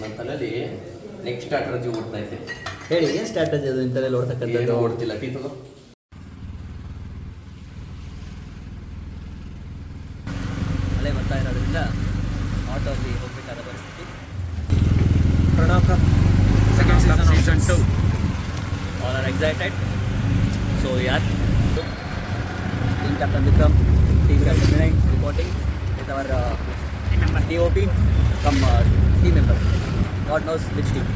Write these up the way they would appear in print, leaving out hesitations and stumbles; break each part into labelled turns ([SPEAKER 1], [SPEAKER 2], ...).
[SPEAKER 1] ನನ್ನ ತಲೆಯಲ್ಲಿ next strategy ಓಡ್ತಾ ಐತೆ.
[SPEAKER 2] ಹೇಳಿ, ಏನು ಸ್ಟ್ರಾಟಜಿ ಅದು ಇಂಥದ್ದಲ್ಲಿ ಓಡ್ತಕ್ಕಂಥದ್ದು?
[SPEAKER 1] ಓಡ್ತಿಲ್ಲ. ಟೀ ತಗೋ.
[SPEAKER 2] ಮಳೆ ಬರ್ತಾ ಇರೋದ್ರಿಂದ ಆಟೋಲ್ಲಿ ಹೋಗಬೇಕಾದ ಪರಿಸ್ಥಿತಿ. Pranav cup second season 2. All are excited. So ಯಾರ್ team captain Vikram, team captain Vinay reporting with our TOP ಕಮ್ team member. God knows which team.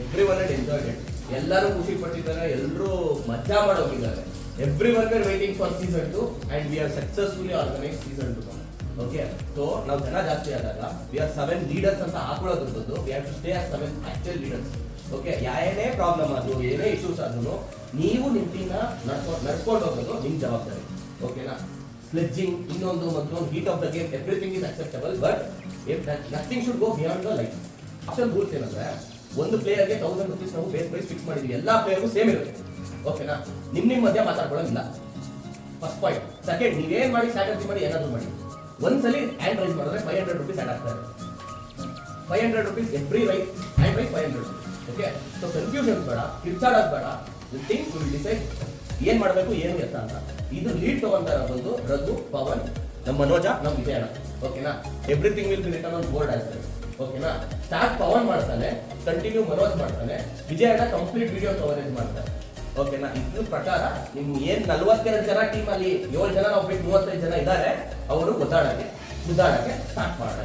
[SPEAKER 1] Everyone had enjoyed it. ಎಲ್ಲರೂ ಖುಷಿ ಪಟ್ಟಿದ್ದಾರೆ, ಎಲ್ಲರೂ ಮಜಾ ಮಾಡೋಗಿದ್ದಾರೆ. Everyone are waiting for season 2 and we have successfully organized season 2. Okay, so ನಾವು ಜನ ಜಾಸ್ತಿ ಆದಾಗ we are 7 leaders ಅಂತ ಹಾಕೊಳ್ಳೋದ್ರದ್ದು we have to stay as 7 actual leaders. Okay, ಏನೇ ಪ್ರಾಬ್ಲಮ್ ಆದ್ರೂ ಏನೇ ಇಶ್ಯೂಸ್ ಆದ್ರೂ ನೀವು ನಿಮ್ಮ ಟೀಮ್ನ ನಡ್ಸ್ಕೊಂಡು ಹೋಗೋದು ನಿಮ್ಮ ಜವಾಬ್ದಾರಿ. ಓಕೆನಾ? ಸ್ಲೆಡ್ಜಿಂಗ್, ಇನ್ನೊಂದು ಮತ್ತೊಂದು, heat of the game, everything is acceptable, but nothing should go beyond the line. Option rules ಏನಂದ್ರೆ ಒಂದು ಪ್ಲೇಯರ್ಗೆ 1000 rupees ನಾವು ಬೇಸ್ ಪ್ರೈಸ್ ಫಿಕ್ಸ್ ಮಾಡಿದ್ವಿ. ಎಲ್ಲಾ ಪ್ಲೇಯರ್ಗೂ ಸೇಮ್ ಇರುತ್ತೆ. ಓಕೆನಾ? ನಿಮ್ಮ ಮಧ್ಯ ಮಾತಾಡ್ಕೊಳ್ಳೋದಿಲ್ಲ. First point. ಸೆಕೆಂಡ್, ನೀವೇನ್ ಮಾಡಿ ಸ್ಟ್ರಾಟಜಿ ಮಾಡಿ ಏನಾದ್ರು ಮಾಡಿ, ಒಂದ್ಸಲಿ ಹ್ಯಾಂಡ್ ರೈಸ್ ಮಾಡಿದ್ರೆ 500 rupees ಆಡ್ ಆಗ್ತಾರೆ. 500 rupees every raise, hand raise 500 rupees. Okay, so confusion ಬೇಡ, ಕಿರ್ಚಾಡೋದು ಬೇಡ. ದಿ ಥಿಂಗ್ ವಿಲ್ ಡಿಸೈಡ್ ಏನ್ ಮಾಡಬೇಕು ಏನು ಎತ್ತ ಅಂತ. ಇದು ಲೀಡ್ ತಗೊಂತಾರ ಬಂದು ರಘು, ಪವನ್, ನಮ್ಮ ಮನೋಜ, ನಮ್ಮ ವಿಜಯಣ್ಣ. ಓಕೆನಾ? Everything will be return on board ಆಗ್ತದೆ. ಓಕೆನಾ? ಸ್ಟಾರ್ಟ್ ಪವನ್ ಮಾಡ್ತಾನೆ, ಕಂಟಿನ್ಯೂ ಮನೋಜ್ ಮಾಡ್ತಾನೆ, ವಿಜಯಣ್ಣ ಕಂಪ್ಲೀಟ್ ವಿಡಿಯೋ ಕವರೇಜ್ ಮಾಡ್ತಾರೆ. ಓಕೆನಾ? ಇದ್ರ ಪ್ರಕಾರ ನಿಮ್ಗೆ ಏನ್ 42 ಜನ ಟೀಮ್ ಅಲ್ಲಿ 7 ಜನ ನಾವು ಬಿಟ್ಟು 35 ಜನ ಇದ್ದಾರೆ, ಅವರು ಮುದ್ದಾಡಕ್ಕೆ ಸ್ಟಾರ್ಟ್ ಮಾಡೋಣ.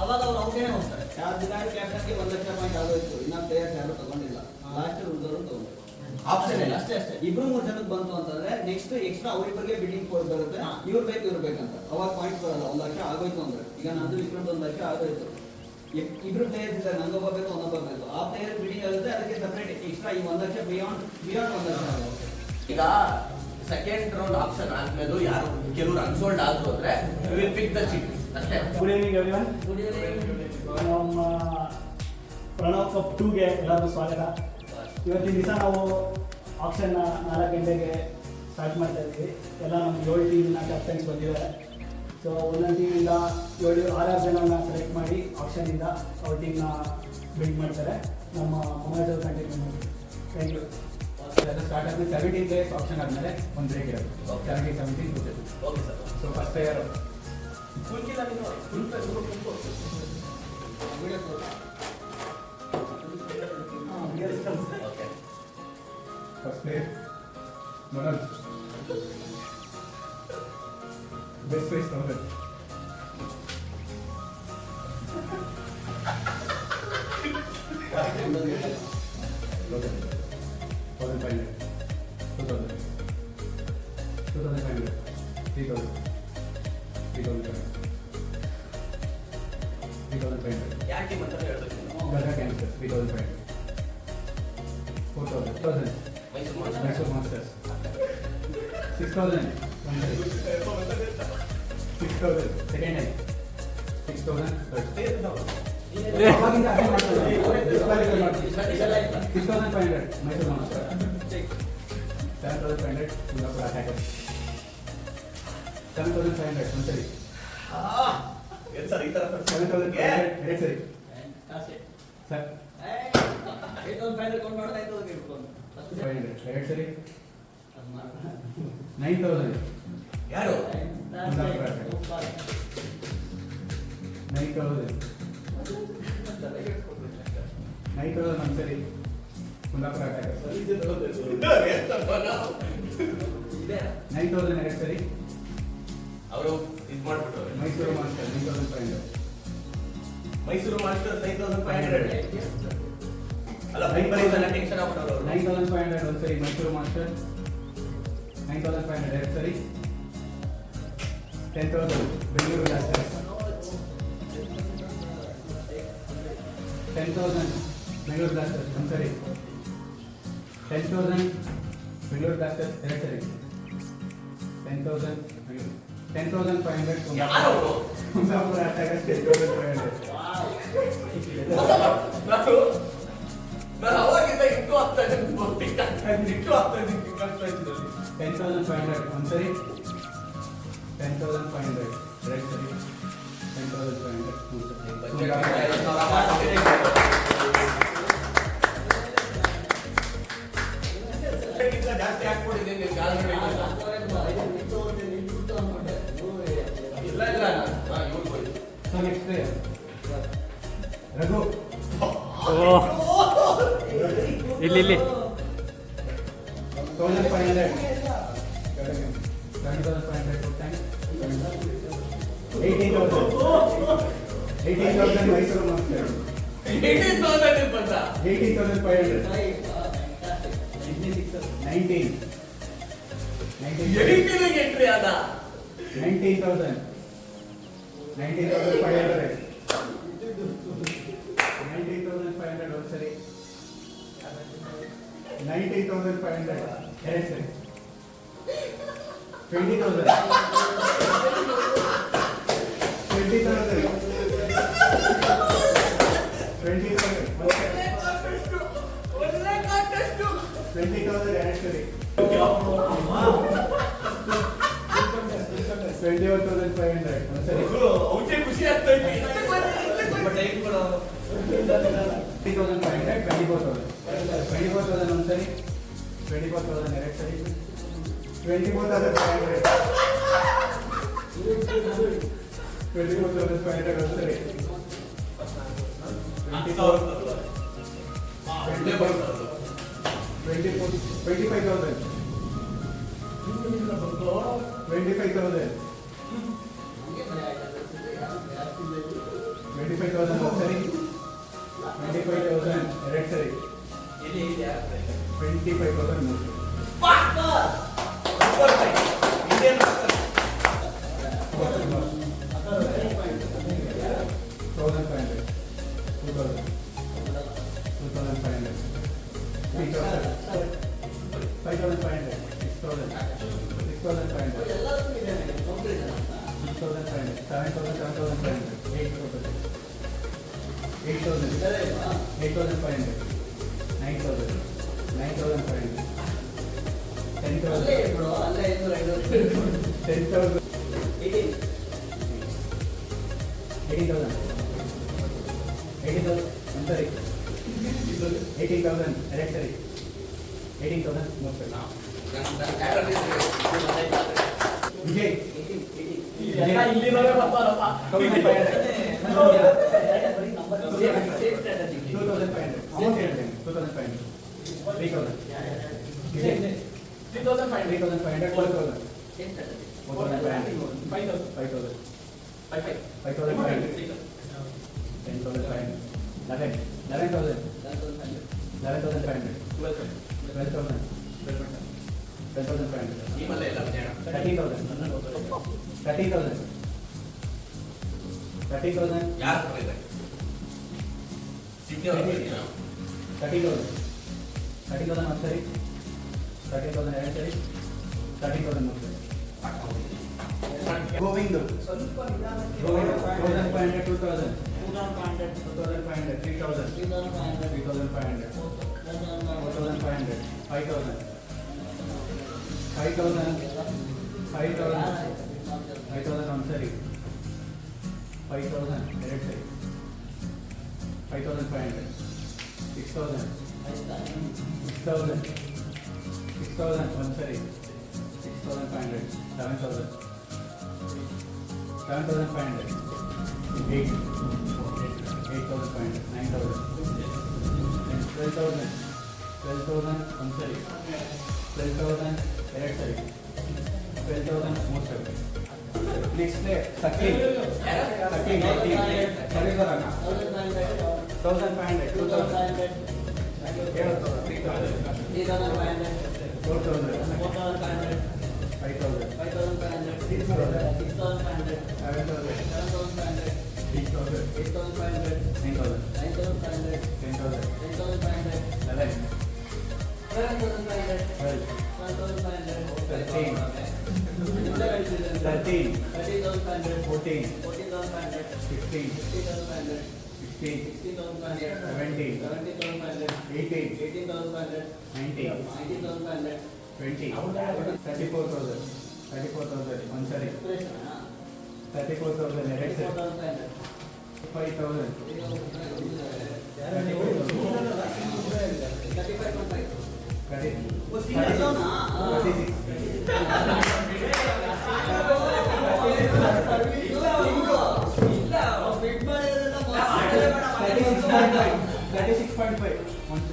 [SPEAKER 3] ಅವಾಗ ಅವ್ರು ಔಟೇನೆ ಹೋಗ್ತಾರೆ. ಕ್ಯಾಪ್ಟನ್ಗೆ 1 ಲಕ್ಷ ಪಾಯಿಂಟ್ ಆಗೋಯ್ತು, ಇನ್ನ ಪ್ಲೇಯರ್ಸ್ ಯಾರು ತಗೊಂಡಿಲ್ಲ. ಲಾಸ್ಟ್ ಉಳಿದವರು ತಗೊಂಡು ಆಪ್ಷನ್ ಇಲ್ಲ. ಅಷ್ಟೇ 2-3 ಜನಕ್ಕೆ ಬಂತು ಅಂತಂದ್ರೆ ನೆಕ್ಸ್ಟ್ ಎಕ್ಸ್ಟ್ರಾ ಅವರಿಬ್ಬರಿಗೆ ಬಿಡ್ಡಿಂಗ್ ಕೋಡ್ ಬರುತ್ತೆ. ಇವ್ರು ಬೇಕಂತ ಅವಾಗ ಪಾಯಿಂಟ್ ಬರಲ್ಲ. 1 ಲಕ್ಷ ಆಗೋಯ್ತು ಅಂದ್ರೆ, ಈಗ ನಂದು ವಿಕ್ರಮ್ 1 ಲಕ್ಷ ಆಗೋಯ್ತು. ಇಬ್ರು ಪ್ಲೇಯರ್ಸ್ ಇದ್ದಾರೆ, ನಂಗೊಬ್ಬ ಬೇಕು ಒಂದೊಬ್ಬ ಬೇಕು. ಆ ಪ್ಲೇಯರ್ ಬಿಡಿಂಗ್ ಆಗುತ್ತೆ, ಅದಕ್ಕೆ ಸಪರೇಟ್ ಎಕ್ಸ್ಟ್ರಾ ಈ 1 ಲಕ್ಷ ಬಿಯಾಂಡ್ 1 ಲಕ್ಷ ಆಗುತ್ತೆ.
[SPEAKER 1] ಈಗ ಸೆಕೆಂಡ್ ರೌಂಡ್ ಆಪ್ಷನ್ ಆದ್ಮೇಲೆ ಯಾರು ಕೆಲವರು ಅನ್ಸೋಲ್ಡ್ ಆದ್ರು ಅಂದ್ರೆ ವಿಲ್ ಪಿಕ್ ದ ಚೀಟ್ ಅಷ್ಟೇ.
[SPEAKER 4] Good evening everyone. ನಮ್ಮ ಪ್ರಣವ್ ಕಪ್ 2ಗೆ ಎಲ್ಲರಿಗೂ ಸ್ವಾಗತ. ಇವತ್ತಿನ ದಿವಸ ನಾವು ಆಪ್ಷನ್ 4 ಗಂಟೆಗೆ ಸ್ಟಾರ್ಟ್ ಮಾಡ್ತಾ ಇದ್ದೀವಿ. ಎಲ್ಲ ನಮ್ಮ 7 ಟೀಮ್ನ ಕ್ಯಾಪ್ಟನ್ಸ್ ಬಂದಿದ್ದಾರೆ. ಸೊ ಒಂದೊಂದು ಟೀಮಿಂದ 6 ಜನನ ಸೆಲೆಕ್ಟ್ ಮಾಡಿ ಆಪ್ಷನಿಂದ ಅವ್ರ ಟೀಮ್ನ ಬಿಲ್ಡ್ ಮಾಡ್ತಾರೆ. ನಮ್ಮ ಮೊಮೆಂಟ್ ಕಂಟಿನ್ಯೂ ಮಾಡಿ. Thank you.
[SPEAKER 5] ಸ್ಟಾರ್ಟ್ ಆದ್ಮೇಲೆ 17 ಪ್ಲೇಯರ್ಸ್ ಆಪ್ಷನ್ ಆದ್ಮೇಲೆ ಒಂದು ಬ್ರೇಕ್ ಇರುತ್ತೆ. 17 ಕೂತಿತ್ತು.
[SPEAKER 1] Okay sir.
[SPEAKER 5] So first player first player Manoj. Best prize 1000.
[SPEAKER 1] ಯಾರ ಟೀಮ್ ಅಂತ ಹೇಳ್ಬೇಕು.
[SPEAKER 5] 4,000 Mysuru masters. 6,000 second time 6,000 6,500 Mysuru master. 7,500 Kundapura attacker. 7,500 ಒಂದ್ಸರಿ.
[SPEAKER 1] ಸರ್ ಈ ತರ
[SPEAKER 5] 7,500 ಎರಡು ಸರಿ ಸರ್.
[SPEAKER 3] 8,500 ಕೌಂಟ್ ಮಾಡೋದು 5,000 ಇಟ್ಕೊಂಡು
[SPEAKER 5] 500 ಎರಡು ಸರಿ. 9,000
[SPEAKER 1] ಯಾರು?
[SPEAKER 5] ಕುಂದಾಪುರ ಅಟ್ಯಾಕರ್. 9,000 ಒಂದ್ಸರಿ ಕುಂದಾಪುರ ಅಟ್ಯಾಕರ್. 9,000 ಎರಡು ಸರಿ.
[SPEAKER 1] ಅವರು ಇದು ಮಾಡ್ಬಿಟ್ಟು
[SPEAKER 5] ಮೈಸೂರು ಮಾಸ್ಟರ್ 9,500.
[SPEAKER 1] ಮೈಸೂರು ಮಾಸ್ಟರ್ 9,500 ಅಲ್ಲ ಬೈಬಲ್ ಟೆನ್ಷನ್ ಆಗ್ಬಿಟ್ಟವ್ರು.
[SPEAKER 5] 9,500 ಒಂದ್ಸರಿ ಮೈಸೂರು ಮಾಸ್ಟರ್. 9,500 ಎರಡು ಸರಿ. 10,000 ಬೆಂಗಳೂರು ಬ್ಲಾಸ್ಟರ್ಸ್. 10,000 ಬೆಂಗಳೂರು ಬ್ಲಾಸ್ಟರ್ಸ್ ಒಂದ್ಸರಿ. 10,000 ಬೆಂಗಳೂರು ಬ್ಲಾಸ್ಟರ್ಸ್ ಎರಡು ಸರಿ. 10,000 ಬೆಂಗಳೂರು. 10,500 ಕುಂದಾಪುರ ಅಟ್ಯಾಕರ್ಸ್. 10,500.
[SPEAKER 1] ನಿಟ್ಟು ಆಗ್ತಾ ಇದ್ದೀನಿ ಕಷ್ಟ ಆಯ್ತಿದ್ರಲ್ಲಿ
[SPEAKER 5] 10,500 ಒಂದ್ಸರಿ 10,500 ಎರಡು ಸರಿ 10,500
[SPEAKER 1] ಜಾಸ್ತಿ ಹಾಕ್ಬಿಟ್ಟಿದ್ದೀನಿ ಕಾಲ್ಗಡೆ ಇಲ್ಲ ಇಲ್ಲ
[SPEAKER 5] ಸೊ ನೆಕ್ಸ್ಟ್ ರಘು
[SPEAKER 2] ಇಲ್ಲಿ
[SPEAKER 5] 1,500 7,500 times 18,000 ಮೈಸೂರು ಮಾಸ್ಟರ್
[SPEAKER 1] 18,000 ಬಂದ
[SPEAKER 5] 18,500 19
[SPEAKER 1] ಎಡಿಟಿಂಗ್ ಎಂಟ್ರಿ ಅದ
[SPEAKER 5] 19,000 19,500 19,500 ಒಂದ್ಸರಿ 19,500 ಎರಡು ಸರಿ 20,000
[SPEAKER 1] ಒಳ್ಳೆ ಕಾಂಟೆಸ್ಟ್
[SPEAKER 5] 20,000 ಎರಡು ಸರಿ 21,500 ಒಂದ್ಸರಿ
[SPEAKER 1] ಔಟೇ ಖುಷಿ ಆಗ್ತಾ ಇತ್ತು
[SPEAKER 5] 20,500 24,000 ಒಂದ್ಸರಿ 24,000 ಎರಡು ಸರಿ 24,500 24,500 ಒಂದ್ಸರಿ 25,000 ಒಂದ್ಸರಿ 25,000 ಎರಡು ಸರಿ 25,000 ಮೂರು
[SPEAKER 1] ಇಂಡಿಯನ್
[SPEAKER 5] 1,500 2,000 2,500 3,000 5,500 6,000 6,500 6,500 7,500 8,000 8,000 8,500 9,000 9,500 10,000 10,000 18,000 ಒಂದ್ಸರಿ 18,000 ಎರಡು ಸರಿ 18,000 ಮೂರು ಸರಿ ವಿಜಯ್
[SPEAKER 1] ಎಲ್ಲ ಇಲ್ಲಿನವೇ ಬರ್ತಾರಪ್ಪ
[SPEAKER 5] 2,500 ಅಮೌಂಟ್ ಹೇಳ್ತೇನೆ 2,500 3,000 ವಿಜಯ್
[SPEAKER 1] 3,500
[SPEAKER 5] 3,500 4,000 5,000 5,500 10,500 11,000 11,500 12,000 12,500
[SPEAKER 1] ನಿಮ್ಮಲ್ಲೇ ಇಲ್ಲ ಜನ
[SPEAKER 5] 30,000 30,000 30,000
[SPEAKER 1] ಯಾರು ಕೊಟ್ಟಿದ್ದಾರೆ ಸಿಗ್ನೇಚರ್
[SPEAKER 5] 30,000 30,000 ಒಂದು ಸರಿ 30,000 ಎರಡು ಸರಿ 30,000 ಮೂರು ಸರಿ ಗೋವಿಂದ್
[SPEAKER 1] ಸ್ವಲ್ಪ ನಿಧಾನ
[SPEAKER 5] 1,500 2,000
[SPEAKER 4] 2,500
[SPEAKER 5] 2,500 3,000 3,500 4,500 5,000 5,000 ಒಂದು ಸರಿ 5,000 ಎರಡು ಸರಿ 5,500 6,000 6,000 ಒಂದು ಸರಿ 6,500 7,000 7,500 8,500 9,000 12,000 ಒಂದು ಸರಿ 12,000 ಎರಡು ಸರಿ 12,000 ಮೂರು ಸರಿ ನೆಕ್ಸ್ಟ್ ಡೇ 1,500 2,000 4,000 5,000 6,000 7,000 8,000 9,000 10,000 11 13 14 15 16 17 18,
[SPEAKER 3] 18,500,
[SPEAKER 5] 19,
[SPEAKER 3] 19,500.
[SPEAKER 5] 20, 34,000, 34,000, one sorry, 34,000, ಎರಡು ಸರಿ, 5,000, 36.5,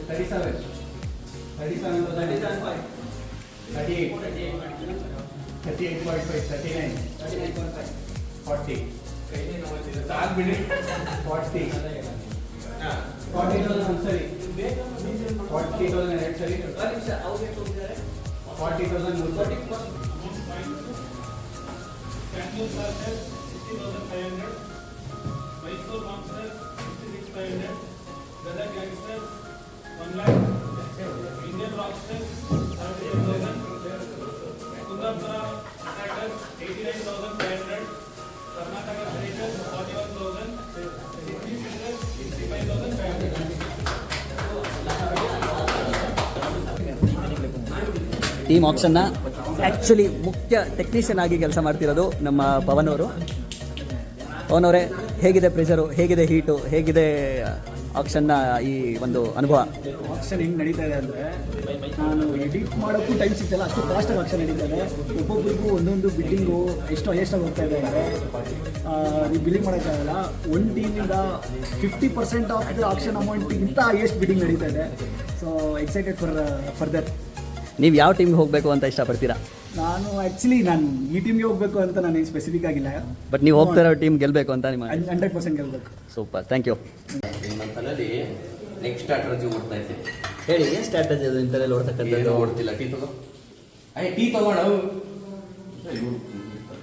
[SPEAKER 5] 37, 38, 38.5, 39, 40, 40, 40,000 ಒಂದು ಸರಿ, 40,000 ಎರಡು ಸರಿ, 40,000 ಮೂರು ಸರಿ,
[SPEAKER 6] Bangalore Master 60,500, Mysore Master 66,500, Gaza Gangster 1 lakh, Indian Rockster 78,000, Kundapura Attackers 89,500, Karnataka Raiders 41,000, Sydney Spinners 65,500.
[SPEAKER 2] Team ಆಕ್ಷನ್ನ actually ಮುಖ್ಯ ಟೆಕ್ನಿಷಿಯನ್ ಆಗಿ ಕೆಲಸ ಮಾಡ್ತಿರೋದು ನಮ್ಮ ಪವನ್ ಅವರು. ಪವನ್ ಅವರೇ, ಹೇಗಿದೆ ಪ್ರೆಷರು, ಹೇಗಿದೆ ಹೀಟು, ಹೇಗಿದೆ ಆಕ್ಷನ್ನ ಈ ಒಂದು ಅನುಭವ?
[SPEAKER 4] ಆಕ್ಷನ್ ಹೆಂಗೆ ನಡೀತಾ ಇದೆ ಅಂದರೆ, ನಾನು ಎಡಿಟ್ ಮಾಡೋಕ್ಕೂ ಟೈಮ್ ಸಿಗ್ತಲ್ಲ, ಅಷ್ಟು ಫಾಸ್ಟಾಗಿ ಆಕ್ಷನ್ ನಡೀತಾ ಇದೆ. ಒಬ್ಬೊಬ್ಬರಿಗೂ ಒಂದೊಂದು ಬಿಲ್ಡಿಂಗು ಎಷ್ಟಾಗಿ ಹೋಗ್ತಾ ಇದೆ ಅಂದರೆ ನೀವು ಬಿಲ್ಲಿಂಗ್ ಮಾಡೋಕ್ಕಾಗಲ್ಲ. ಒಂದು ಟೀಮಿಂದ 50% ಆಫ್ ದ ಆಕ್ಷನ್ ಅಮೌಂಟಿಗಿಂತ ಎಷ್ಟು ಬಿಲ್ಡಿಂಗ್ ನಡೀತಾ ಇದೆ. So excited for further.
[SPEAKER 2] ನೀವು ಯಾವ ಟೀಮ್ಗೆ ಹೋಗಬೇಕು ಅಂತ ಇಷ್ಟಪಡ್ತೀರಾ?
[SPEAKER 4] ನಾನು ಈ ಟೀಮ್ಗೆ ಹೋಗಬೇಕು ಅಂತ ನಾನು ಸ್ಪೆಸಿಫಿಕ್ ಆಗಿಲ್ಲ.
[SPEAKER 2] ಬಟ್ ನೀವು ಹೋಗ್ತಾ ಇರೋ ಟೀಮ್ ಗೆಲ್ಲಬೇಕು ಅಂತ ನಿಮ್ಮ
[SPEAKER 4] 100% ಗೆಲ್ಲಬೇಕು.
[SPEAKER 2] Super, thank you.
[SPEAKER 1] ನಿಮ್ಮ ತಲೆಯಲ್ಲಿ ನೆಕ್ಸ್ಟ್ ಸ್ಟ್ರಾಟಜಿ ಓಡ್ತಾ ಇದ್ದೆ.
[SPEAKER 2] ಹೇಳಿ, ಏನು ಸ್ಟ್ರಾಟಜಿ ಅದು ನಿಮ್ಮ ತಲೆಯಲ್ಲಿ ಓಡ್ತಕ್ಕಂಥದ್ದು?
[SPEAKER 1] ಓಡ್ತಿಲ್ಲ. ಟೀ ತಗೋ. ಟೀ ತಗೋಣ.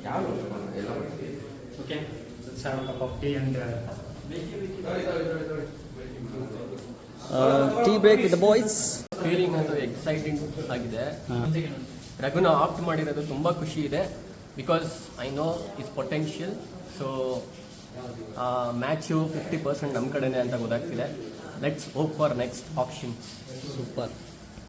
[SPEAKER 1] ಯಾವ ಎಲ್ಲ
[SPEAKER 5] Okay, let's have a cup of tea and
[SPEAKER 2] tea break with the boys.
[SPEAKER 7] Feeling ಅದು ಎಕ್ಸೈಟಿಂಗ್ ಆಗಿದೆ. ರಘುನ ಆಪ್ಟ್ ಮಾಡಿರೋದು ತುಂಬ ಖುಷಿ ಇದೆ. Because I know his potential. So match 50% ನಮ್ಮ ಕಡೆನೇ ಅಂತ ಗೊತ್ತಾಗ್ತಿದೆ. Let's hope for next option.
[SPEAKER 2] Super.